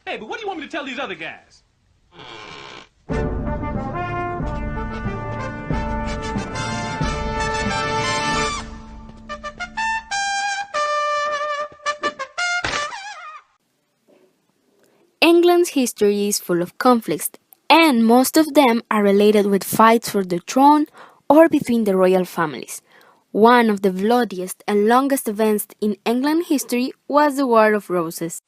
Hey, but what do you want me to tell these other guys? England's history is full of conflicts, and most of them are related with fights for the throne or between the royal families. One of the bloodiest and longest events in England history was the War of Roses.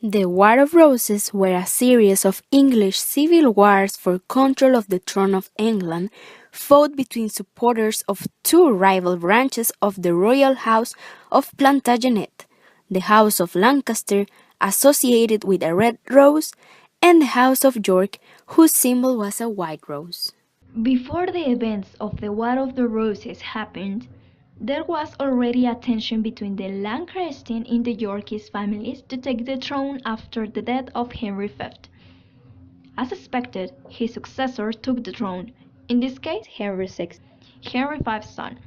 The War of Roses were a series of English civil wars for control of the throne of England, fought between supporters of two rival branches of the royal house of Plantagenet, the House of Lancaster, associated with a red rose, and the House of York, whose symbol was a white rose. Before the events of the War of the Roses happened, there was already a tension between the Lancastrian and the Yorkist families to take the throne after the death of Henry V. As expected, his successor took the throne, in this case Henry VI, Henry V's son.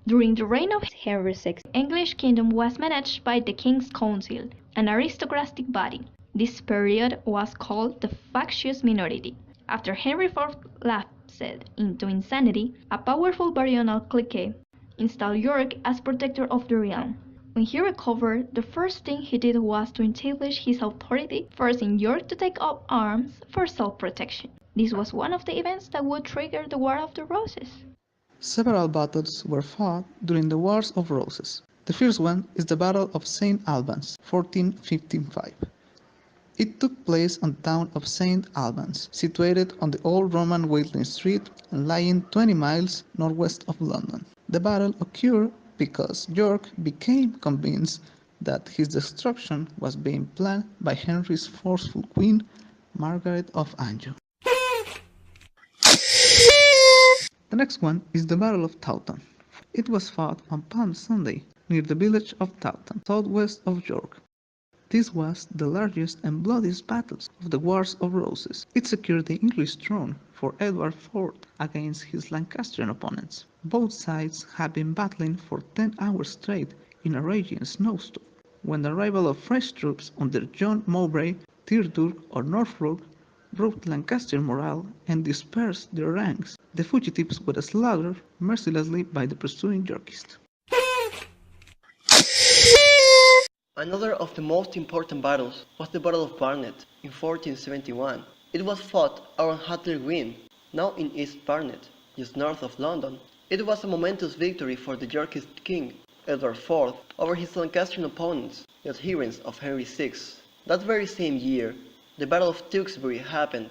During the reign of Henry VI, the English kingdom was managed by the King's Council, an aristocratic body. This period was called the factious minority. After Henry IV lapsed into insanity, a powerful baronial clique installed York as protector of the realm. When he recovered, the first thing he did was to establish his authority, forcing York to take up arms for self-protection. This was one of the events that would trigger the War of the Roses. Several battles were fought during the Wars of Roses. The first one is the Battle of St. Albans, 1455. It took place on the town of St. Albans, situated on the old Roman Watling Street and lying 20 miles northwest of London. The battle occurred because York became convinced that his destruction was being planned by Henry's forceful queen, Margaret of Anjou. The next one is the Battle of Taunton. It was fought on Palm Sunday near the village of Taunton, southwest of York. This was the largest and bloodiest battle of the Wars of Roses. It secured the English throne for Edward IV against his Lancastrian opponents. Both sides had been battling for 10 hours straight in a raging snowstorm. When the arrival of fresh troops under John Mowbray, Tyrdur or Norfolk broke Lancastrian morale and dispersed their ranks, the fugitives were slaughtered mercilessly by the pursuing Yorkists. Another of the most important battles was the Battle of Barnet in 1471. It was fought around Hatley Green, now in East Barnet, just north of London. It was a momentous victory for the Yorkist king, Edward IV, over his Lancastrian opponents, the adherents of Henry VI. That very same year, the Battle of Tewkesbury happened.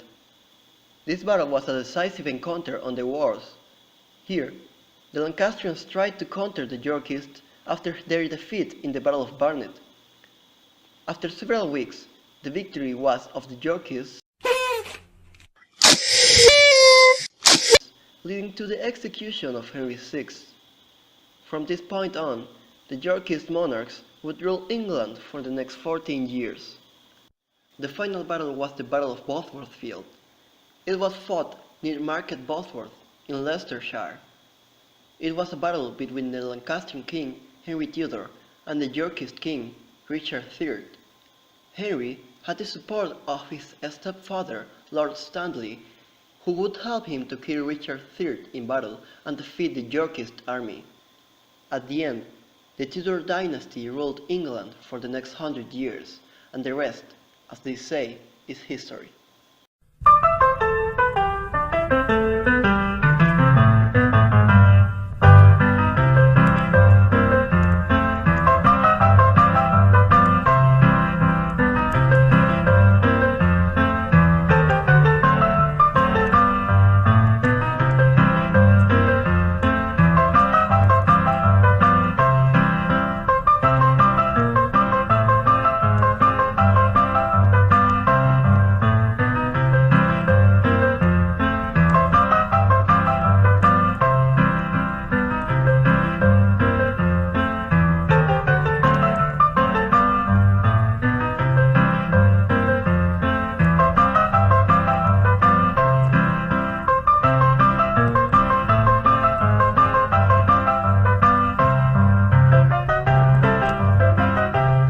This battle was a decisive encounter on the wars. Here, the Lancastrians tried to counter the Yorkists after their defeat in the Battle of Barnet. After several weeks, the victory was of the Yorkists, leading to the execution of Henry VI. From this point on, the Yorkist monarchs would rule England for the next 14 years. The final battle was the Battle of Bosworth Field. It was fought near Market Bosworth in Leicestershire. It was a battle between the Lancastrian king, Henry Tudor, and the Yorkist king, Richard III. Henry had the support of his stepfather, Lord Stanley, who would help him to kill Richard III in battle and defeat the Yorkist army. At the end, the Tudor dynasty ruled England for the next 100 years, and the rest, as they say, is history.